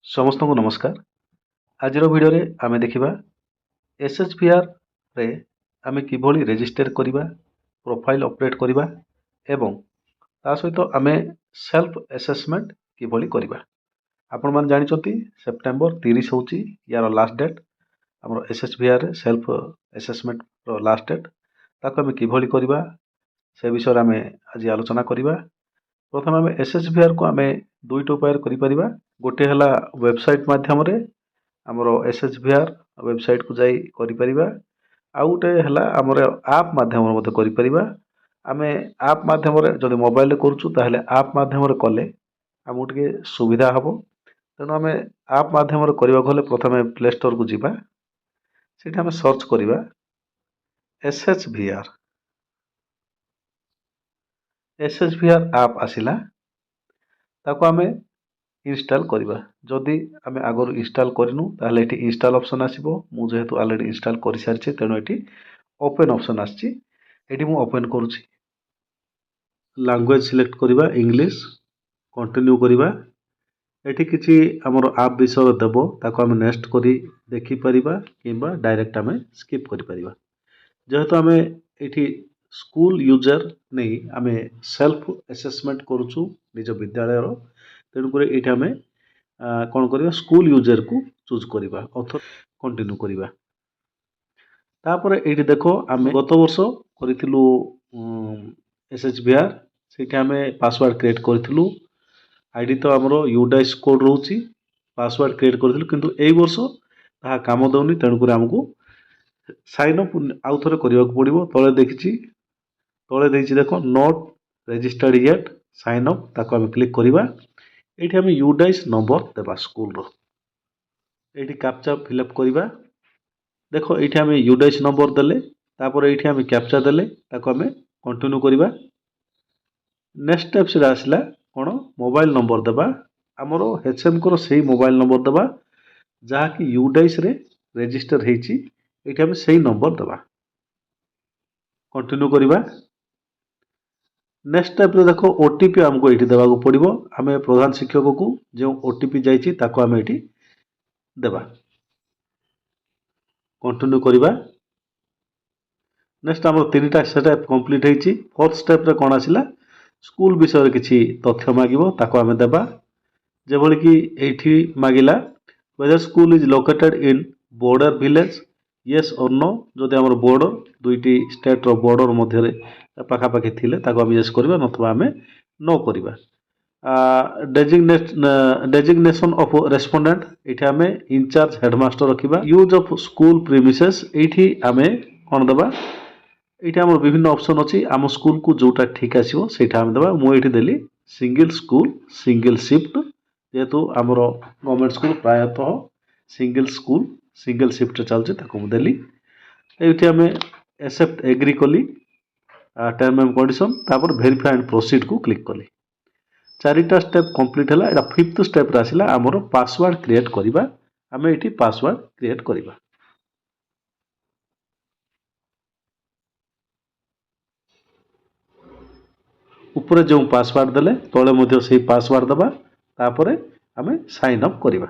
समस्त को नमस्कार। आज भिडियो रे आमे देखिबा एसएचवीआर रे आमे किभली रेजिस्टर करिबा, प्रोफाइल अपडेट करिबा एवं ता सहित आमे सेल्फ असेसमेंट किभली करिबा। आपण मान जानिचंती सेप्टेम्बर 30 होची यार लास्ट डेट। हमर एसएचवीआर रे सेल्फ असेसमेंट रो लास्ट डेट ताको आमे किभली करिबा से विषय रे आमे आज आलोचना करिबा। प्रथम आमे एसएचवीआर को आमे दुईट उपाय करि परिबा। गोटे हला वेबसाइट माध्यम रे हमरो एसएचवीआर वेबसाइट को जाई करि परिबा। आउ गोटे हला हमर ऐप माध्यम रे मते करि परिबा। आमे ऐप माध्यम रे जदि मोबाइल रे करछु ताहले ऐप माध्यम रे कले हमहु टिके सुविधा हबो। तेनु आमे ऐप माध्यम रे करिबा गले प्रथमे प्ले स्टोर को जिबा। सेठी आमे सर्च करिबा एसएचवीआर। एसएचवीआर ऐप आसिला ताको आमे इंस्टॉल करिबा। जदि आमे आगर इंस्टॉल करिनु ताहले एठी इंस्टॉल ऑप्शन आसीबो। मु जेहेतु ऑलरेडी इंस्टॉल करि सारिछि तेनु एठी ओपन ऑप्शन आछि। एठी मु ओपन करूछि। लैंग्वेज सिलेक्ट करिबा इंग्लिश, कंटिन्यू करिबा। एठी किछि हमर ऐप विषय देबो ताको आमे नेक्स्ट करि देखि परिबा किबा डायरेक्ट आमे स्किप करि परिबा। जेहेतु आमे एठी स्कूल यूजर नै आमे सेल्फ असेसमेंट करूछु निज विद्यालय रो। तेणु करे एठी आमे कोन करिबा स्कूल यूजर को चूज करिबा अथवा कंटिन्यू करिबा। तापर एठी देखो आमे गत वर्ष करिथिलु एसएचवीआर सेठी आमे पासवर्ड क्रिएट करथिलु। आईडी तो हमरो यूडाइस कोड रहउची। पासवर्ड क्रिएट करथिलु किंतु एई वर्ष ताहा काम दउनी। तेणु करे हमकु साइन अप आउ थरे करिबा को पड़िबो। तळे देखिछि तळे देइछि देखो not registered yet sign up ताको आमे क्लिक करिबा। एठी आमे यूडाइस नंबर देबा स्कूल रो। एठी कैप्चा फिलअप करिबा। देखो एठी आमे यूडाइस नंबर देले तापर एठी आमे कैप्चा देले ताको आमे कंटिन्यू करिबा। नेक्स्ट स्टेप से आसला कोन मोबाइल नंबर देबा। हमरो एचएम को सही मोबाइल नंबर देबा जहा कि यूडाइस रे रजिस्टर हेछि। एठी आमे सही नंबर देबा कंटिन्यू करिबा। नेक्स्ट स्टेप रे देखो ओटीपी हमको एठी देबा को पड़िबो। हमें प्रधान शिक्षक को जो ओटीपी जाइछि ताको हमें एठी देबा कंटिन्यू करिबा। नेक्स्ट हमर तीनटा स्टेप कंप्लीट हेछि। फोर्थ स्टेप रे कोन आसिला स्कूल विषय रे किछि तथ्य मागिबो ताको हमें देबा। जे भली कि एठी मागिला whether school is located in border village yes or no। जदि हमर बॉर्डर दुईटी स्टेट रो बॉर्डर मध्य रे पाखा पाखी थिले ताको हम यस करबा नथवा हमें नो करबा। डेजिग्नेशन ऑफ रेस्पोंडेंट एठी हमें इंचार्ज हेडमास्टर रखिबा। यूज ऑफ स्कूल प्रीमिसेस एठी हमें कोन देबा। एठी हमर विभिन्न ऑप्शन अछि। आम स्कूल को जोटा ठीक आसीबो सेठा हम देबा। मु एठी देली सिंगल स्कूल सिंगल शिफ्ट। जेहेतु आमर गवर्नमेंट स्कूल प्रायतः सिंगल स्कूल सिंगल शिफ्ट चलছে ताको मु देली। एठी हमें एक्सेप्ट एग्री कली टर्म एंड कंडीशन तापर वेरीफाई एंड प्रोसीड को क्लिक कली। चारिटा स्टेप कंप्लीट हला। एटा फिफ्थ स्टेप रे आसिला हमर पासवर्ड क्रिएट करिबा। हमें एठी पासवर्ड क्रिएट करिबा। ऊपर जो पासवर्ड देले तळे मध्ये सेही पासवर्ड दबा तापर हमें साइन अप करिबा।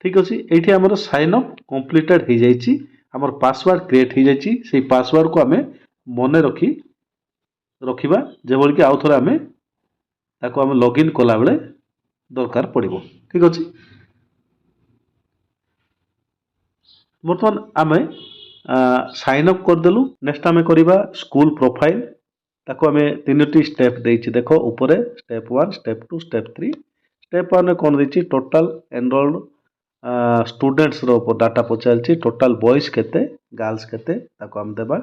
ठीक अछि। एठी हमर साइन अप कंप्लीटेड हे जाईछि। हमर पासवर्ड क्रिएट हे जाईछि। सेही पासवर्ड को हमें मने रखिबा जे बोल कि आउ थोड़ा हमें ताको हमें लॉगिन कला बेले दरकार पड़िबो। ठीक अछि। बर्तमान आमे साइन अप कर देलु। नेक्स्ट आमे करिबा स्कूल प्रोफाइल ताको हमें तीनटी स्टेप देइछि। देखो ऊपर स्टेप 1 स्टेप 2 स्टेप 3। स्टेप 1 रे कोन देइछि टोटल एनरोल्ड स्टूडेंट्स रो डाटा पचारछि। टोटल बॉयज केते गर्ल्स केते ताको हम देबा।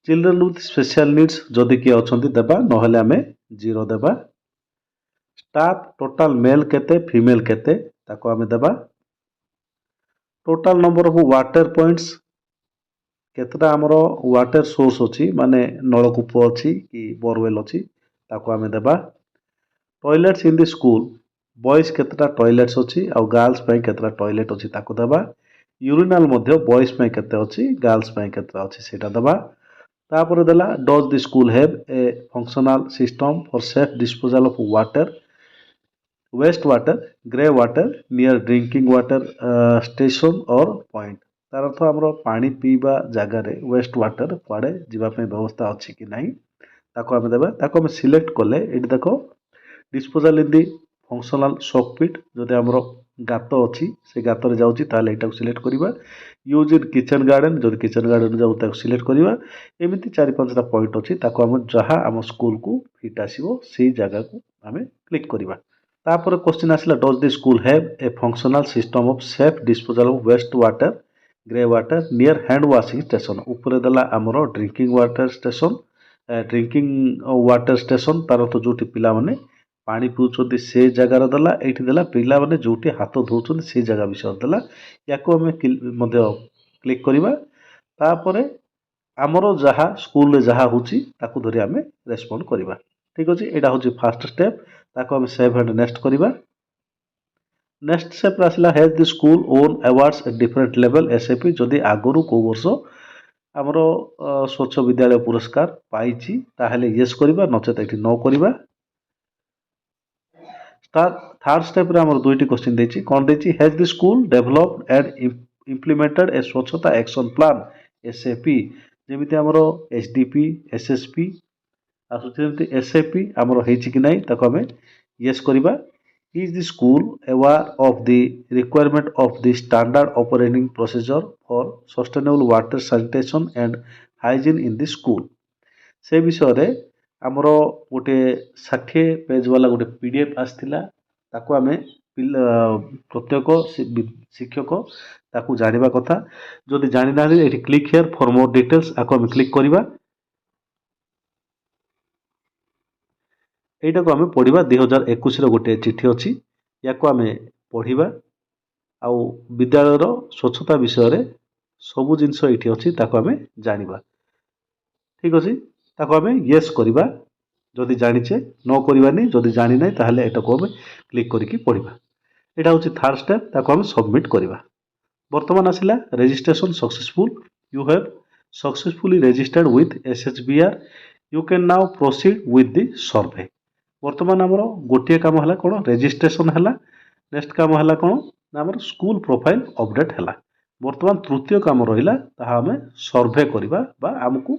चिल्ड्रन विथ स्पेशल नीड्स जदि के अछंती देबा नहले हमें 0 देबा। स्टाफ टोटल मेल केते फीमेल केते ताको हमें देबा। Total number of water points केतटा हमरो वाटर सोर्स अछि माने नलकूप अछि कि बोरवेल अछि ताको हमें देबा। Toilets in the school boys केतटा टॉयलेट्स अछि और गर्ल्स पय केतटा टॉयलेट अछि ताको देबा। यूरिनल मध्ये बॉयज पय केते अछि गर्ल्स पय केतटा अछि सेटा देबा। तापर देला does the school have a functional system for safe disposal of water. Waste water grey water near drinking water station और पॉइंट तार अर्थ आमर पानी पीवा जगार वेस्ट वाटर कुआड़े जावाई व्यवस्था अच्छी कि नहीं ताको आम देवा ताको आम सिलेक्ट कले ये देख डिस्पोजाल इन दी फंक्शनल सॉकपिट जदि आमर गात अच्छी से गातर जाऊँगी ताल यहाँ सिलेक्ट करवा यूज इन किचन गार्डन जदि किचन गार्डन जाऊ सिलेक्ट करवा एमती 4-5टा पॉइंट अच्छी ताको आम जहाँ आम स्कूल को फिट आसो से जगह को आम क्लिक करवा तापर क्वेश्चन आसला does the school have a functional system of safe disposal of waste water grey water near hand washing station ऊपर देला आमर drinking water station drinking water station तार तो जो पिला माने पानी पिउछन्ति से जगार देला एठी देला पिला माने जोटी हाथ धोउछन्ति से जगह विषय देला याको हमें मध्य क्लिक करवा तापरे आमर जहाँ स्कूल जहाँ होची ताकू धरी आमे रेस्पोंड करवा ठीक अच्छे यहाँ हूँ फास्ट स्टेप ताको आम सेव एंड नेक्स्ट करवा नेक्स्ट स्टेप आसला has the school own awards at different level SAP जदि आगु को वर्ष आमर स्वच्छ विद्यालय पुरस्कार पाई ताहले येस करवा नचेत ये न करवा थर्ड स्टेप आमर दुईटी क्वेश्चन देछि कौन देछि has the school developed and implemented a Swachhata action plan SAP जेमिति आमर एसडीपी एसएसपी आसुचि एसएपी आमर होइछि कि नहीं ताको आमे येस करवा is the school aware of the requirement of the standard operating procedure for sustainable water sanitation and hygiene in the school से विषय रे आमर गोटे 60 पेज वाला गोटे पीडीएफ आसथिला ताको आमे प्रत्येक शिक्षक ताकू जानिबा कथा जदि जानि ना एठी click here for more details आको आमे क्लिक करवा यहीटा को आम पढ़ा 2021 गोटे चिठी अच्छी या आम पढ़ा आउ विद्यालय स्वच्छता विषय रे सबू जिनस ये अच्छी आम जाना ठीक अच्छे ताको आम येस करवा जदि जानिचे न करवानी जदि जानी ना ताहले एटा को आम क्लिक करके पढ़ा यहाँ हूँ थर्ड स्टेप ताको आम सबमिट करवा बर्तमान आसला registration successful you have successfully registered with SHBR you can now proceed with the survey बर्तमान आमर गोटे काम है कौन रेजिस्ट्रेशन है नेक्स्ट काम है कौन ना आमर स्कूल प्रोफाइल अपडेट है बर्तमान तृतीय काम रहा आम सर्वे करवा आमको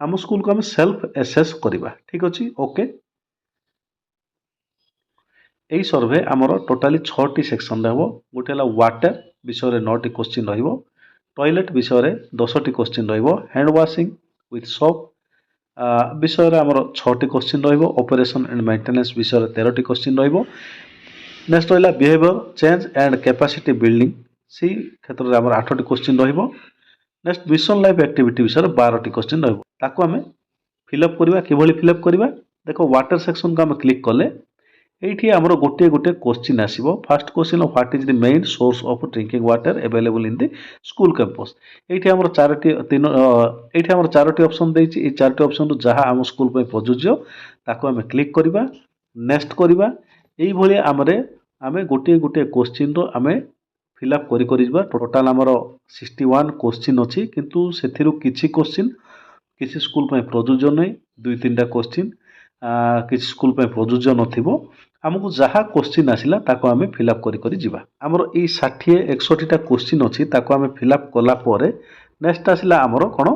आम स्कूल को आम सेल्फ एसेस करवा ठीक अच्छे ओके यही सर्वे आमर टोटाली 6टी सेक्शन रहा गोटे है वाटर विषय 9टी क्वेश्चन टॉयलेट विषय 10टी question hand washing with soap विषय आमर 6टी क्वेश्चन ऑपरेशन एंड मेंटेनेंस विषय 13टी क्वेश्चन नेक्स्ट रहा behaviour change and capacity building से क्षेत्र में आमर 8टी question next mission life activity विषय 12टी क्वेश्चन ताको आम फिलअप करवा कि फिलअप करवा देखो वाटर सेक्शन को आम क्लिक कले ये आमर गोटे गोटे क्वेश्चन आसो fast question what is the main source of drinking water available in the school campus ये आमर 4टी ऑप्शन देछि ये 4टी ऑप्शन जहाँ आम स्कूल पे प्रযোज्य ताको आम क्लिक करवा नेक्स्ट करवा यही भाई आम गोटे गोटे क्वेश्चन आम फिलअप कर टोटाल आमर 61 क्वेश्चन अच्छी किंतु से किसी क्वेश्चन किसी स्कूल पे प्रযোज्य नहीं 2-3टा क्वेश्चन किसी स्कूल पे प्रযোज्य नथिबो आमको जहाँ क्वेश्चन आसला ताको आम फिलअप करी जिबा आमर ई 60-61टा क्वेश्चन अच्छी ताको आम फिलअप कला परे नेक्स्ट आसला आमर कौन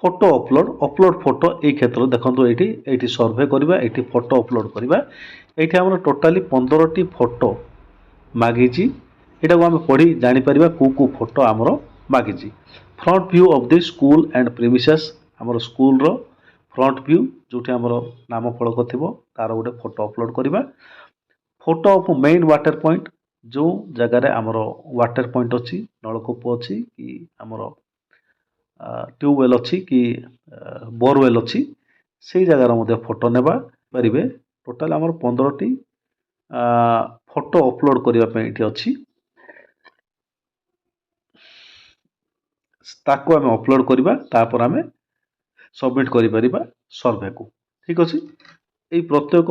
फोटो अपलोड फोटो ये क्षेत्र देखो ये सर्वे करवा ये फोटो अपलोड करवा ये आमर टोटाली 15टी फोटो मागी यहाँ को आम पढ़ी जापर कौ फोटो आमर मागी front view of the school and premises आमर स्कूल रो फ्रंट व्यू जो आमर नाम फलक थी तार गोटे फोटो अपलोड करवा photo of main water point जो जगार आमर वाटर पॉइंट अच्छी नलकूप अच्छी कि आमर ट्यूबवेल अच्छी कि बोरवेल अच्छी से जगार मध्य फोटो नेबा पारे टोटाल आमर 15टी फोटो अपलोड करने अच्छी ताको आम अपलोड करवा तापर आम सबमिट करिपरिबा सर्वे को ठीक अच्छे ये प्रत्येक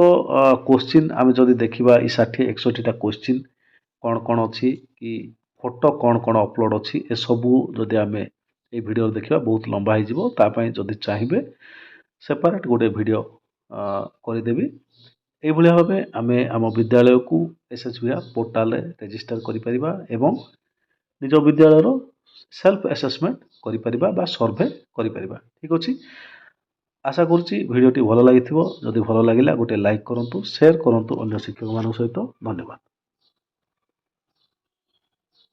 क्वेश्चन आम जदि देखा 60-61टा क्वेश्चन कौन कौन अच्छी कि फोटो कौन कौन अपलोड अच्छी ए सबू जदि आम ये वीडियो देखा बहुत लंबा हो जदि चाहिए सेपरेट गोटे वीडियो करदेवी ଏଇଭଳି ଭାବେ ଆମେ ଆମ ବିଦ୍ୟାଳୟକୁ SHVR ପୋର୍ଟାଲରେ ରେଜିଷ୍ଟର କରିପାରିବା ଏବଂ ନିଜ ବିଦ୍ୟାଳୟର ସେଲ୍ଫ ଆସେସମେଣ୍ଟ କରିପାରିବା ବା ସର୍ଭେ କରିପାରିବା। ଠିକ୍ ଅଛି, ଆଶା କରୁଛି ଭିଡ଼ିଓଟି ଭଲ ଲାଗିଥିବ। ଯଦି ଭଲ ଲାଗିଲା ଗୋଟେ ଲାଇକ୍ କରନ୍ତୁ, ସେୟାର କରନ୍ତୁ ଅନ୍ୟ ଶିକ୍ଷକମାନଙ୍କ ସହିତ। ଧନ୍ୟବାଦ।